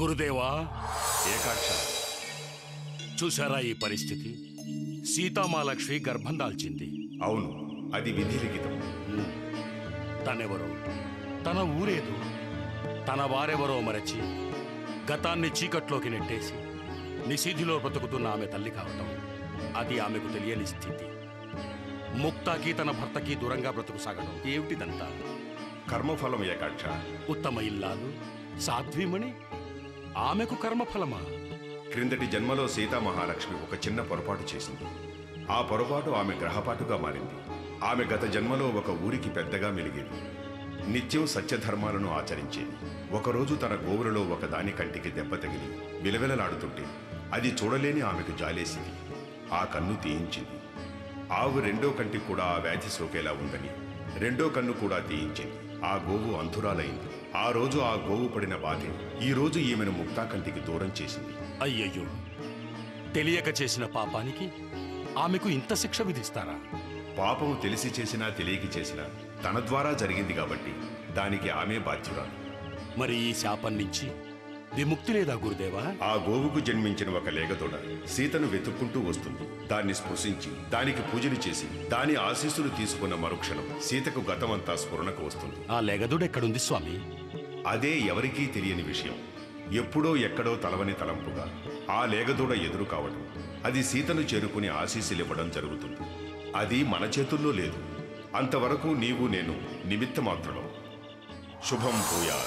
గురుదేవా, ఏకాక్ష, చూశారా ఈ పరిస్థితి? సీతామాలక్ష్మి గర్భం దాల్చింది. అవును, అది విధి లిఖితం. తనెవరో, తన ఊరేదు, తన వారెవరో మరచి గతాన్ని చీకట్లోకి నెట్టేసి నిశీధిలో బ్రతుకుతున్న ఆమె తల్లి కావటం, అది ఆమెకు తెలియని స్థితి. ముక్తాకి తన భర్తకి దూరంగా బ్రతుకు సాగడం ఏమిటిదంతా? కర్మఫలం ఏకాక్ష. ఉత్తమ ఇల్లాలు, సాధ్వీమణి, ఆమెకు కర్మఫలమా? క్రిందటి జన్మలో సీతామహాలక్ష్మి ఒక చిన్న పొరపాటు చేసింది. ఆ పొరపాటు ఆమె గ్రహపాటుగా మారింది. ఆమె గత జన్మలో ఒక ఊరికి పెద్దగా మెలిగేది. నిత్యం సత్యధర్మాలను ఆచరించేది. ఒకరోజు తన గోవులలో ఒకదాని కంటికి దెబ్బ తగిలి విలవిలలాడుతుంటే అది చూడలేని ఆమెకు జాలేసింది. ఆ కన్ను తీయించింది. ఆవు రెండో కంటికి కూడా ఆ వ్యాధి సోకేలా ఉందని రెండో కన్ను కూడా తీయించింది. ఆ గోవు అంధురాలైంది. ఆ రోజు ఆ గోవు పడిన బాధే ఈ రోజు ఈమెను ముక్తా కంటికి దూరం చేసింది. అయ్యయ్యో, తెలియక చేసిన పాపానికి ఆమెకు ఇంత శిక్ష విధిస్తారా? పాపము తెలిసి చేసినా తెలియక చేసినా తన ద్వారా జరిగింది కాబట్టి దానికి ఆమె బాధ్యురాలు. మరి ఈ శాపం నుంచి విముక్తి లేదా గురుదేవా? ఆ గోవుకు జన్మించిన ఒక లేగదోడ సీతను వెతుక్కుంటూ వస్తుంది. దాన్ని స్పృశించి దానికి పూజలు చేసి దాని ఆశీస్సులు తీసుకున్న మరుక్షణం సీతకు గతమంతా స్ఫురణకు వస్తుంది. ఆ లేగదుడెక్కడుంది స్వామి? అదే ఎవరికీ తెలియని విషయం. ఎప్పుడో ఎక్కడో తలవని తలంపుగా ఆ లేగదూడ ఎదురు కావడం, అది సీతను చేరుకుని ఆశీస్సులివ్వడం జరుగుతుంది. అది మన చేతుల్లో లేదు. అంతవరకు నీవు నేను నిమిత్త మాత్రం. శుభం భూయా.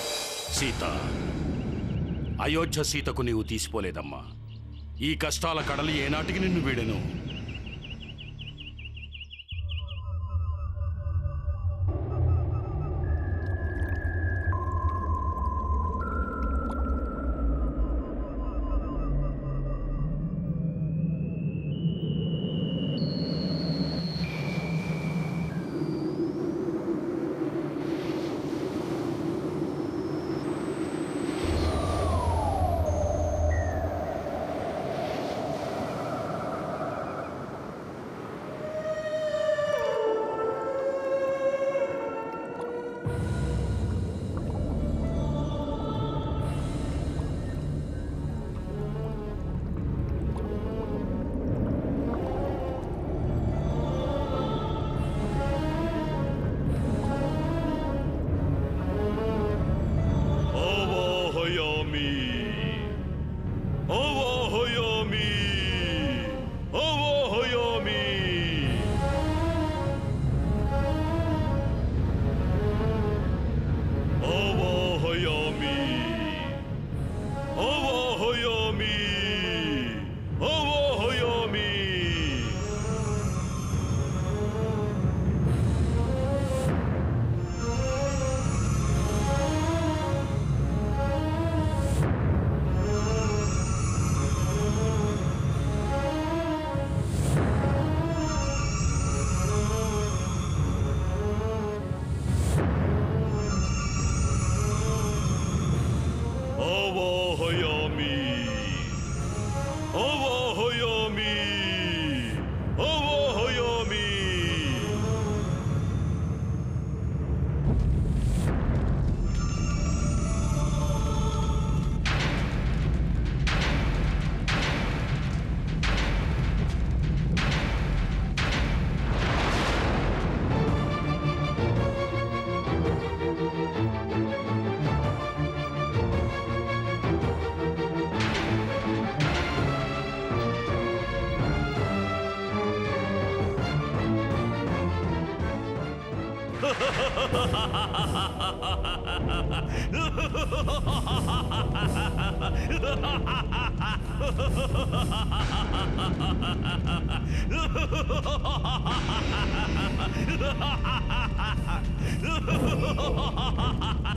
సీత, అయోధ్య సీతకు నీవు తీసిపోలేదమ్మా. ఈ కష్టాల కడలి ఏనాటికి నిన్ను వీడెను?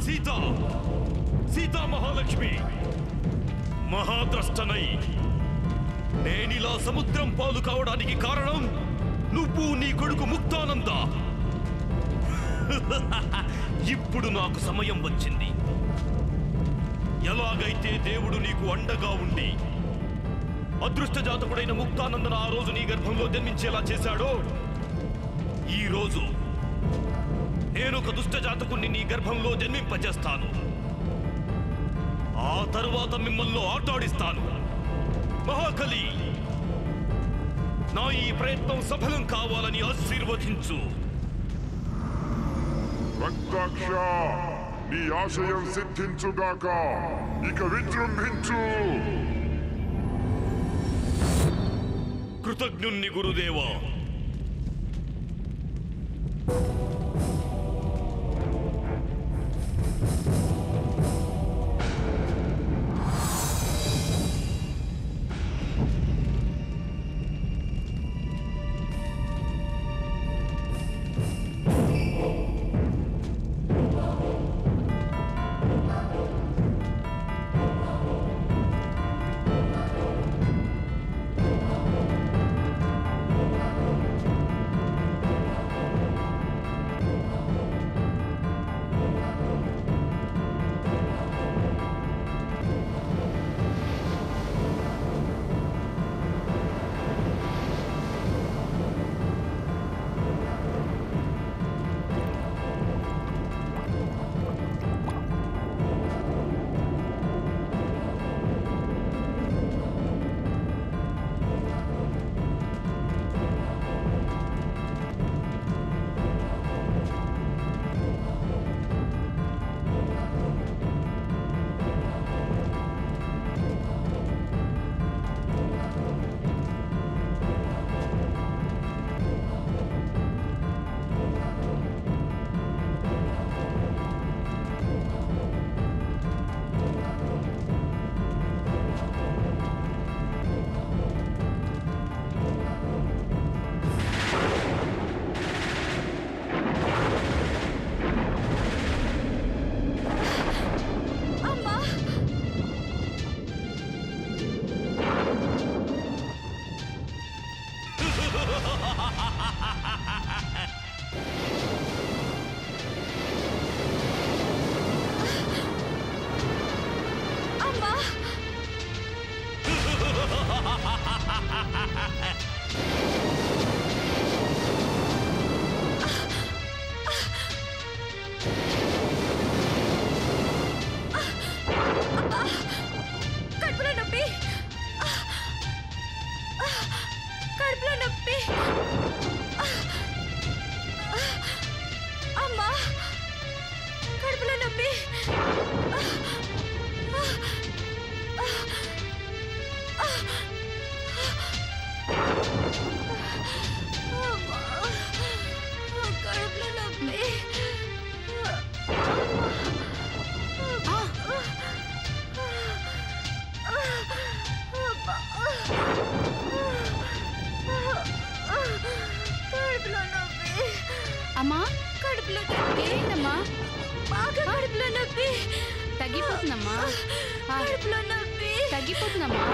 సీత, సీతా మహాలక్ష్మి, మహాద్రష్టనై నేనిలా సముద్రం పాలు కావడానికి కారణం నువ్వు నీ కొడుకు ముక్తానంద. ఇప్పుడు నాకు సమయం వచ్చింది. ఎలాగైతే దేవుడు నీకు అండగా ఉండి అదృష్ట జాతకుడైన ముక్తానందన ఆ రోజు నీ గర్భంలో జన్మించేలా చేశాడో, ఈ రోజు నేనొక దుష్ట జాతకుణ్ణి నీ గర్భంలో జన్మింపజేస్తాను. ఆ తరువాత మిమ్మల్ని ఆటాడిస్తాను. మహాకలి, నా ఈ ప్రయత్నం సఫలం కావాలని ఆశీర్వదించు. రక్తాక్ష, నీ ఆశయం సిద్ధించుగాక. ఇక విజృంభించు. కృతజ్ఞుణ్ణి గురుదేవా. అమ్మా, కడుపులో నొప్పి. ఏంటమ్మా? బాగా కడుపులో నొప్పి. తగ్గిపోతుందమ్మా. కడుపులో నొప్పి. తగ్గిపోతుందమ్మా.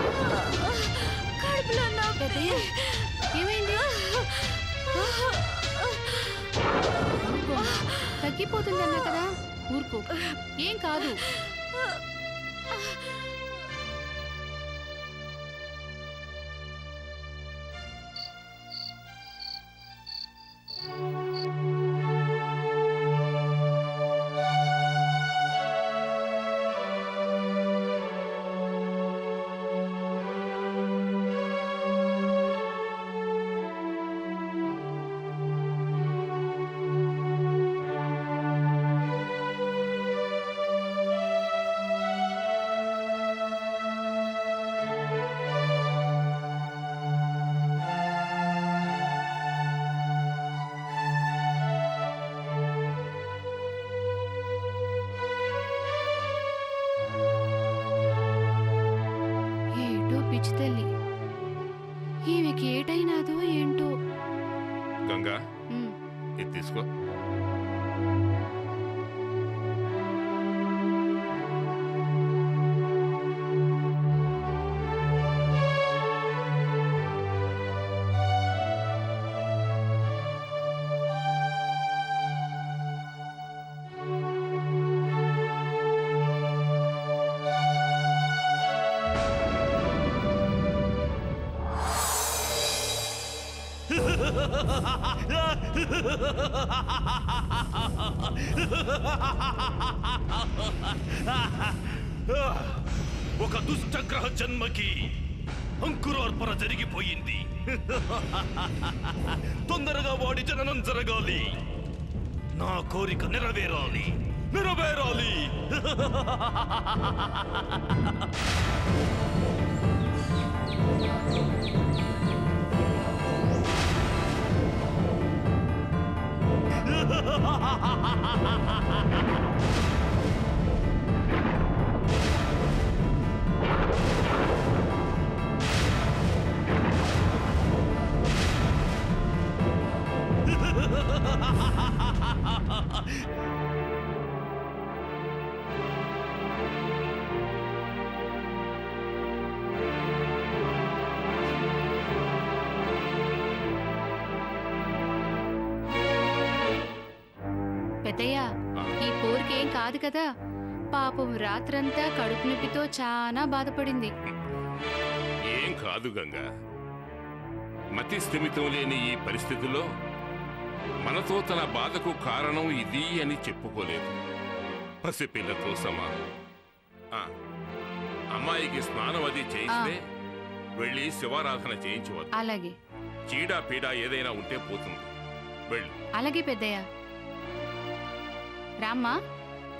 కడుపులో నొప్పి. ఏమైంది? ఊరుకో. తగ్గిపోతుందన్నా కదా, ఊరుకో, ఏం కాదు. తల్లి, ఈమెకి ఏటైనాదో ఏంటో. గంగా, ఇది తీసుకో. Ah! ఒక దుష్టగ్రహ జన్మకి అంకురార్పణ జరిగిపోయింది. తొందరగా వాడి జననం జరగాలి. నా కోరిక నెరవేరాలి, నెరవేరాలి. పెద్దయ్య, ఈ పోరుకేం కాదు కదా. పాపం రాత్రంతా కడుపు నొప్పితో చాలా బాధపడింది. ఏం కాదు గంగా. మతి స్థిమితం లేని ఈ పరిస్థితుల్లో మనతో తన బాధకు కారణం ఇది అని చెప్పుకోలేదు. పసిపిల్లతో సమానం. అమ్మాయికి స్నానం అది చేయిస్తే వెళ్ళి శివారాధన చేయించవద్దు. అలాగే. చీడా పీడా ఏదైనా ఉంటే పోతుంది. వెళ్ళు. అలాగే పెద్దయ్య. రామ్మా.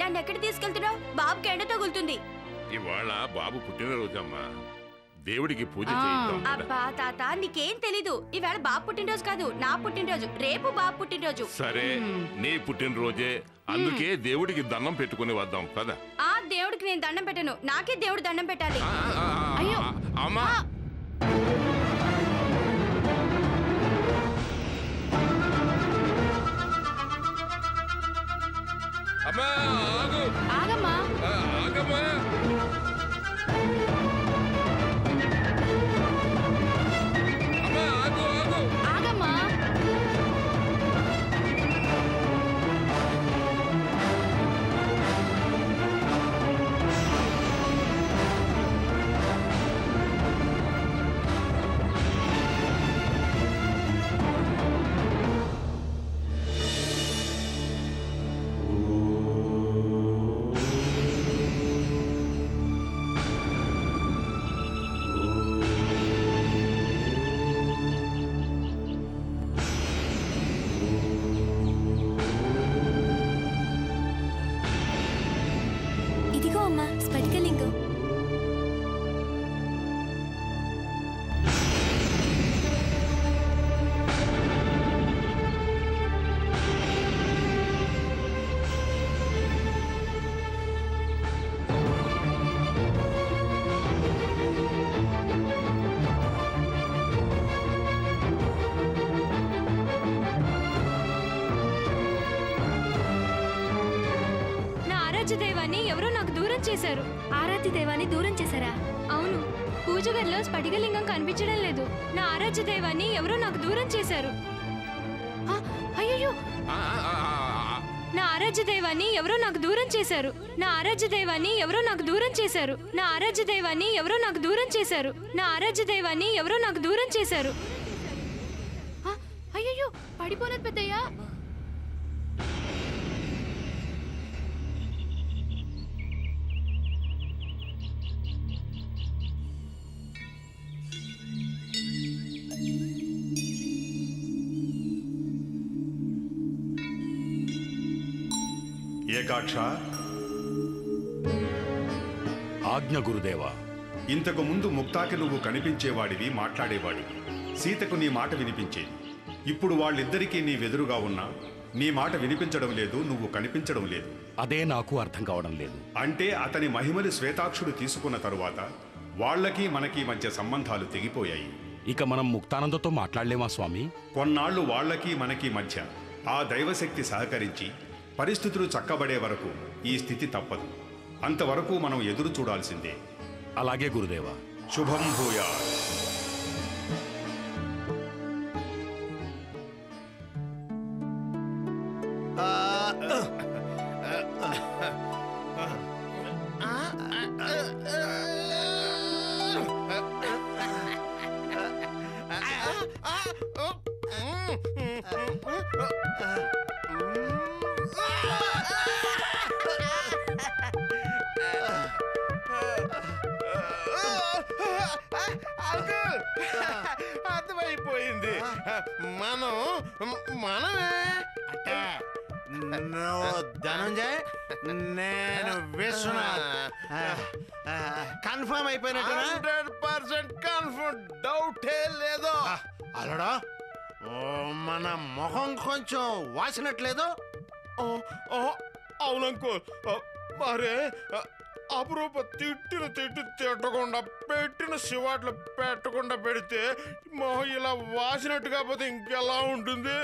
నన్ను ఎక్కడ తీసుకెళ్తున్నావు? బాబుకి ఎండ తగులుతుంది. ఇవాళ బాబు పుట్టినరోజమ్మా. దేవుడికి పూజ చేయిద్దాం. అబ్బా తాత, నీకేం తెలీదు. ఈవేళ బాబు పుట్టినరోజు కాదు, నా పుట్టినరోజు. రేపు బాబు పుట్టినరోజు. సరే, నీ పుట్టినరోజే. అందుకే దేవుడికి దండం పెట్టుకుని వద్దాం కదా. ఆ దేవుడికి నేను దండం పెట్టను. నాకే దేవుడు దండం పెట్టాలి. అయ్యో అమ్మా. అమ్మా ఆగు. ఆగమ్మా. ఆగమ్మా. అమ్మా ఆగు ఆగు. ఆగమ్మా. ఇదిగో అమ్మా స్ఫటికలింగం. దైవాన్ని ఎవరో నాకు దూరం చేశారు. ఆరాధ్య దైవాన్ని దూరం చేశారా? అవును. పూజ గదిలో స్ఫటికలింగం కనిపించడం లేదు. నా ఆరాధ్య దైవాన్ని ఎవరో నాకు దూరం చేశారు. అయ్యో, నా ఆరాధ్య దైవాన్ని ఎవరో నాకు దూరం చేశారు. నా ఆరాధ్య దైవాన్ని ఎవరో నాకు దూరం చేశారు. నా ఆరాధ్య దైవాన్ని ఎవరో నాకు దూరం చేశారు. నా ఆరాధ్య దైవాన్ని ఎవరో నాకు దూరం చేశారు. అయ్యో, పడిపోలేదు పెద్దయ్య. ఏకాక్ష. ఆజ్ఞ గురుదేవా. ఇంతకు ముందు ముక్తాకి నువ్వు కనిపించేవాడివి, మాట్లాడేవాడివి. సీతకు నీ మాట వినిపించేది. ఇప్పుడు వాళ్ళిద్దరికీ నీ వెదురుగా ఉన్నా నీ మాట వినిపించడం లేదు, నువ్వు కనిపించడం లేదు. అదే నాకు అర్థం కావడం లేదు. అంటే అతని మహిమని శ్వేతాక్షుడు తీసుకున్న తరువాత వాళ్ళకి మనకి మధ్య సంబంధాలు తెగిపోయాయి. ఇక మనం ముక్తానందతో మాట్లాడలేమా స్వామి? కొన్నాళ్లు వాళ్ళకి మనకి మధ్య ఆ దైవశక్తి సహకరించి పరిస్థితులు చక్కబడే వరకు ఈ స్థితి తప్పదు. అంతవరకు మనం ఎదురు చూడాల్సిందే. అలాగే గురుదేవా. శుభం భూయా. అంకుల్ అర్థమైపోయింది. మనమే అంటే నువ్వు ధనంజయ్, నేను విశ్వనాథ్. కన్ఫర్మ్ అయిపోయినట్టునా? 100% కన్ఫర్మ్, డౌటే లేదు. అలడా మన మొహం కొంచెం వాసినట్లేదు. అవును అంకుల్, మరే అపురూప తిట్టు తిట్టకుండా పెట్టిన శివాట్లు పెట్టకుండా పెడితే మొహం ఇలా వాసినట్టు కాకపోతే ఇంకెలా ఉంటుంది?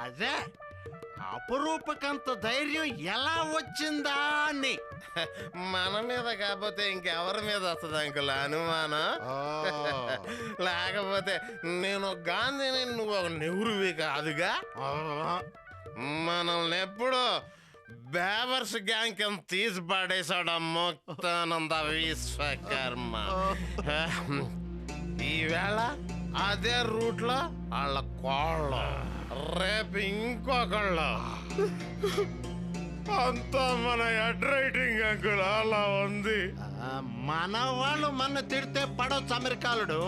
అదే అపురూపకంత ధైర్యం ఎలా వచ్చిందా అని. మన మీద కాకపోతే ఇంకెవరి మీద వస్తుంది అంకుల్ అనుమానం? లేకపోతే నేను గాంధీని, నువ్వు ఒక నెహ్రూవి కాదుగా. మనల్ని ఎప్పుడు బేవర్స్ గ్యాంగ్ కింద తీసి పడేశాడు ముక్తానంద విశ్వకర్మ. ఈవేళ అదే రూట్ లో వాళ్ళ కోళ్ళు, రేపు ఇంకొకళ్ళు. అంతా మన హెడ్ రైటింగ్ అంకుల్ అలా ఉంది. మన వాళ్ళు మన తిడితే పడవచ్చు అమెరికాలుడు.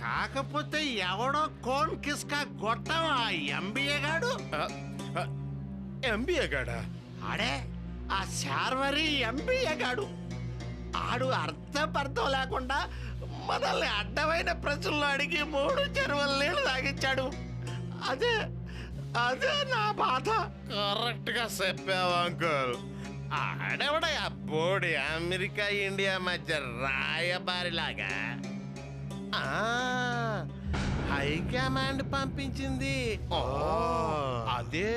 కాకపోతే ఎవడో కోన్ కిస్కా గొట్టం ఆ ఎంబీఏ గాడు. ఎంబీఏ గాడా? ఆడే ఆ శార్వరి ఎంబీఏ గాడు. ఆడు అర్థం లేకుండా మనల్ని అడ్డమైన ప్రశ్నలు అడిగి 3 చెరువుల నీళ్లు తాగించాడు. అదే నా బాధ. కరెక్ట్ గా చెప్పావు అంకుల్. ఆడెవడ ఆ బోడి అమెరికా ఇండియా మధ్య రాయబారిలాగా హై కమాండ్ పంపించింది. అదే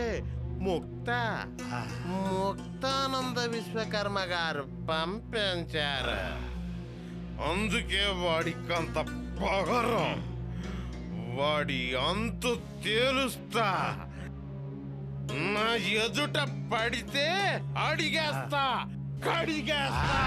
ముక్తానంద విశ్వకర్మ గారు పంపించారు. అందుకే వాడికంత పగరం. వాడి అంతు తేలుస్తా. నా ఎదుట పడితే అడిగేస్తా, కడిగేస్తా.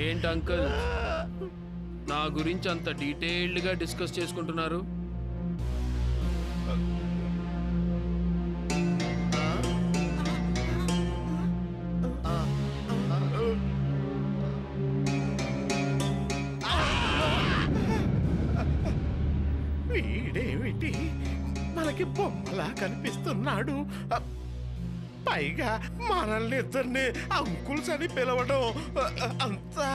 ఏంటి అంకుల్, నా గురించి అంత డీటెయిల్డ్గా డిస్కస్ చేసుకుంటున్నారు? వీడేమిటి మనకి బొమ్మలా కనిపిస్తున్నాడు? పైగా మనల్ని ఇద్దరిని అంకుల్స్ అని పిలవడం అంతా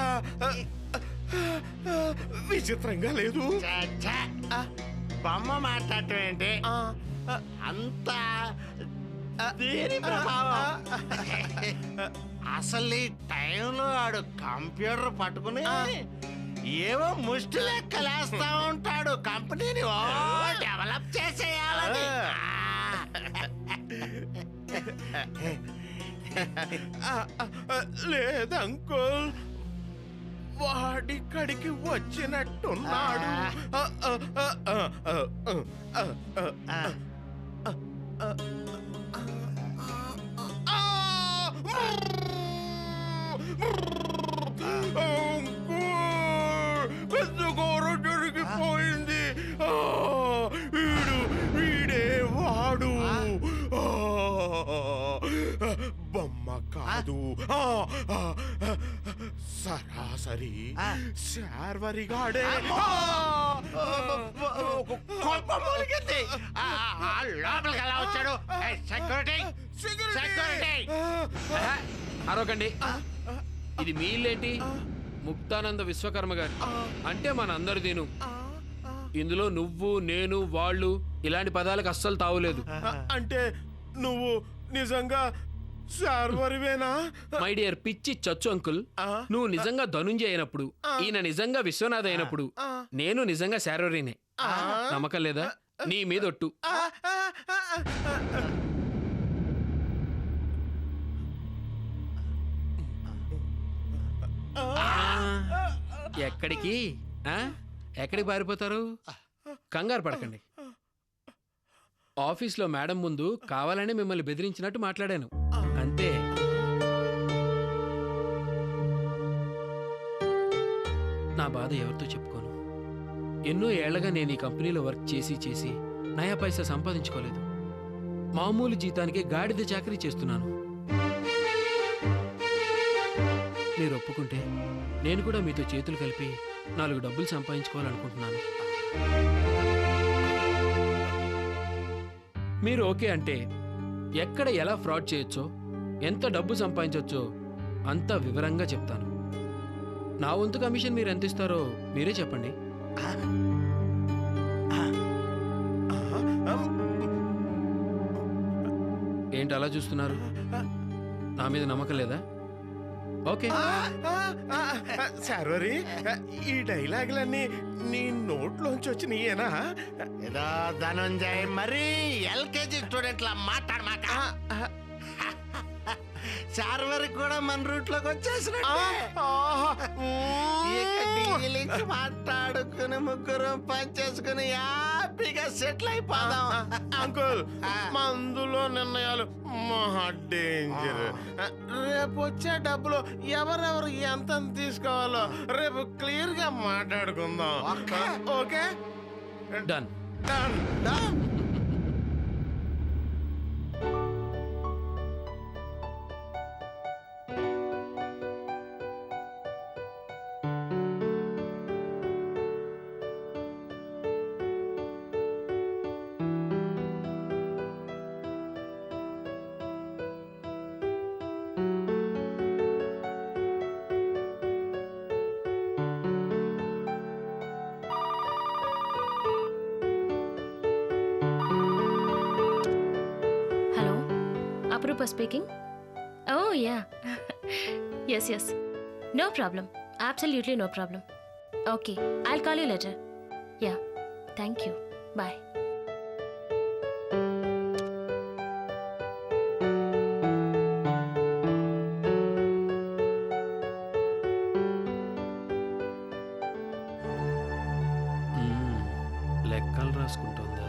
విచిత్రంగా లేదు. బొమ్మ మాట్లాడటం ఏంటి? అంతా దేని ప్రభావం? అసలు ఈ టైంలో ఆడు కంప్యూటర్ పట్టుకుని ఏవో ముష్టి లెక్కలేస్తా ఉంటాడు. కంపెనీని డెవలప్ చేసేయాలని. లేదంకుల్, వాడిక్కడికి వచ్చినట్టున్నాడు. పెద్ద ఘోరం జరిగిపోయింది. లేదు సరాసరి శార్వరిగాడే లోపలికి ఎలా వచ్చాడు? సెక్యూరిటీ సెక్యూరిటీ అరవకండి. ఇది మీ ఇల్లేంటి? ముక్తానంద విశ్వకర్మ గారు అంటే మన అందరి దీను. ఇందులో నువ్వు, నేను, వాళ్ళు ఇలాంటి పదాలకు అస్సలు తావులేదు. అంటే నువ్వు నిజంగా శార్వరివేనా? మై డియర్ పిచ్చి చచ్చు అంకుల్, నువ్వు నిజంగా ధనుంజయ అయినప్పుడు, ఈయన నిజంగా విశ్వనాథ్ అయినప్పుడు, నేను నిజంగా శార్వరినే. నమ్మకం లేదా? నీ మీద ఒట్టు. ఎక్కడికి ఎక్కడికి పారిపోతారు? కంగారు పడకండి. ఆఫీస్లో మేడం ముందు కావాలనే మిమ్మల్ని బెదిరించినట్టు మాట్లాడాను అంతే. నా బాధ ఎవరితో చెప్పుకోను. ఎన్నో ఏళ్లగా నేను ఈ కంపెనీలో వర్క్ చేసి నయా పైసా సంపాదించుకోలేదు. మామూలు జీతానికి గాడిద చాకరీ చేస్తున్నాను. మీరు ఒప్పుకుంటే నేను కూడా మీతో చేతులు కలిపి 4 డబ్బులు సంపాదించుకోవాలనుకుంటున్నాను. మీరు ఓకే అంటే ఎక్కడ ఎలా ఫ్రాడ్ చేయొచ్చో, ఎంత డబ్బు సంపాదించవచ్చో అంత వివరంగా చెప్తాను. నా వంతు కమిషన్ మీరు ఎంత ఇస్తారో మీరే చెప్పండి. ఏంటి అలా చూస్తున్నారు? నా మీద నమ్మకం లేదా? ఓకే. శార్వరి, ఈ డైలాగులన్నీ నీ నోట్లోంచి వచ్చినాయేనా? ఏదో ధనంజయ్ మరీ ఎల్కేజీ స్టూడెంట్ లా మాట్లాడమాక. శార్వరి కూడా మన రూట్ లోకి వచ్చేసినట్టే. మాట్లాడుకుని ముగ్గురం పని చేసుకుని హ్యాపీగా సెటిల్ అయిపోదాం. అంకుల్, మందులో నిర్ణయాలు మహా డేంజర్. రేపు వచ్చే డబ్బులు ఎవరెవరు ఎంత తీసుకోవాలో రేపు క్లియర్ గా మాట్లాడుకుందాం. Okay? Done. Done done. Apurupa speaking. Oh yeah. Yes. No problem. Absolutely no problem. Okay, I'll call you later. Yeah. Thank you. Bye. లెక్కలు రాసుకుంటుందా?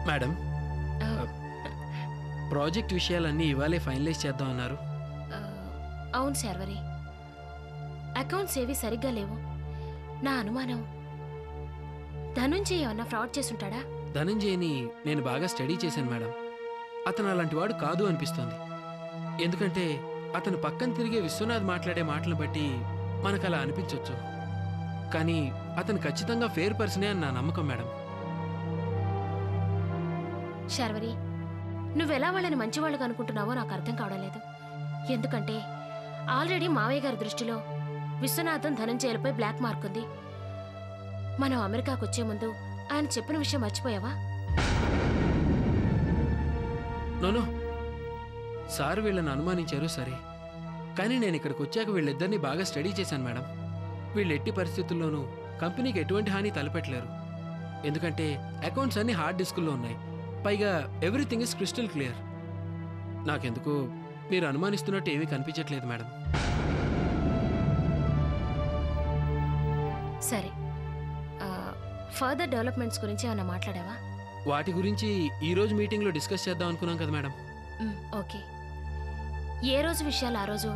మేడం, ప్రాజెక్ట్ విషయాలన్నీ ఇవాళే ఫైనలైజ్ చేద్దాం అన్నారు. అవును శార్వరి, అకౌంట్స్ ఏవి సరిగ్గా లేవు. నా అనుమానం ధనుంజయ్ ఏమన్నా ఫ్రాడ్ చేసుంటాడా? ధనంజయ్ని నేను బాగా స్టడీ చేశాను మేడం. అతను అలాంటి వాడు కాదు అనిపిస్తోంది. ఎందుకంటే అతను పక్కన తిరిగే విశ్వనాథ్ మాట్లాడే మాటలను బట్టి మనకు అలా అనిపించవచ్చు. కానీ అతను ఖచ్చితంగా ఫెయిర్ పర్సనే అని నా నమ్మకం మేడం. శార్వరి, నువ్వెలా వాళ్ళని మంచివాళ్ళుగా అనుకుంటున్నావో నాకు అర్థం కావడం లేదు. ఎందుకంటే ఆల్రెడీ మావయ్య గారి దృష్టిలో విశ్వనాథం ధనంజయలపై బ్లాక్ మార్క్ ఉంది. మనం అమెరికాకు వచ్చే ముందు ఆయన చెప్పిన విషయం మర్చిపోయావా? నోనో, సార్ వీళ్ళని అనుమానించారు సరే, కానీ నేను ఇక్కడికి వచ్చాక వీళ్ళిద్దరినీ బాగా స్టడీ చేశాను మేడం. వీళ్ళు ఎట్టి పరిస్థితుల్లోనూ కంపెనీకి ఎటువంటి హాని తలపెట్టలేరు. ఎందుకంటే అకౌంట్స్ అన్ని హార్డ్ డిస్కుల్లో ఉన్నాయి. పైగా ఎవ్రీథింగ్ ఇస్ క్రిస్టల్ క్లియర్. నాకెందుకు మీరు అనుమానిస్తున్నట్టు ఏమీ కనిపించట్లేదు మేడం. సరే, ఫర్దర్ డెవలప్మెంట్స్ గురించి ఏమైనా మాట్లాడావా? వాటి గురించి ఈ రోజు మీటింగ్లో డిస్కస్ చేద్దాం అనుకున్నాం కదా మేడం. ఓకే. ఏ రోజు విషయాలు ఆ రోజు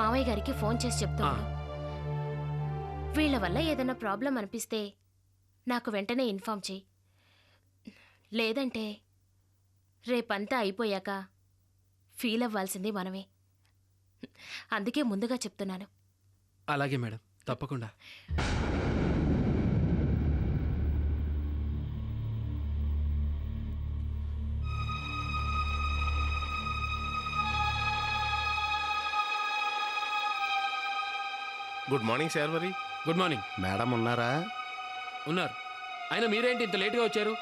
మావయ్య గారికి ఫోన్ చేసి చెప్తాను. వీళ్ళ వల్ల ఏదైనా ప్రాబ్లం అనిపిస్తే నాకు వెంటనే ఇన్ఫార్మ్ చేయి. లేదంటే రేపంతా అయిపోయాక ఫీల్ అవ్వాల్సింది మనమే. అందుకే ముందుగా చెప్తున్నాను. అలాగే మేడం, తప్పకుండా. Good morning Sharvari. Good morning. Madam ఉన్నారా? ఉన్నారు. అయినా మీరేంటి ఇంత లేట్గా వచ్చారు?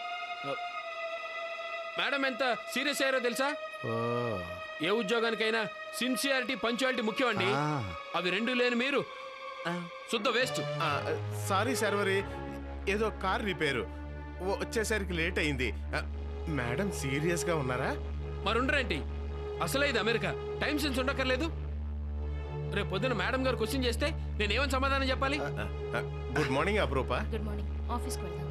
మేడం ఎంత సీరియస్ అయ్యారో తెలుసా? ఓ, ఏ ఉద్యోగానికైనా సిన్సియారిటీ, పంచువాలిటీ ముఖ్యం అండి. అవి రెండు లేని మీరు శుద్ధ వేస్ట్. సారీ శార్వరి, ఏదో కార్ రిపేరు వచ్చేసరికి లేట్ అయింది. మేడం సీరియస్గా ఉన్నారా? మరుండరేంటి? అసలే ఇది అమెరికా, టైం సెన్స్ ఉండక్కర్లేదు. రేపు పొద్దున మేడం గారు క్వశ్చన్ చేస్తే నేనేమని సమాధానం చెప్పాలి? Good morning Apurupa. Good morning. ఆఫీస్కి వెళ్దాం.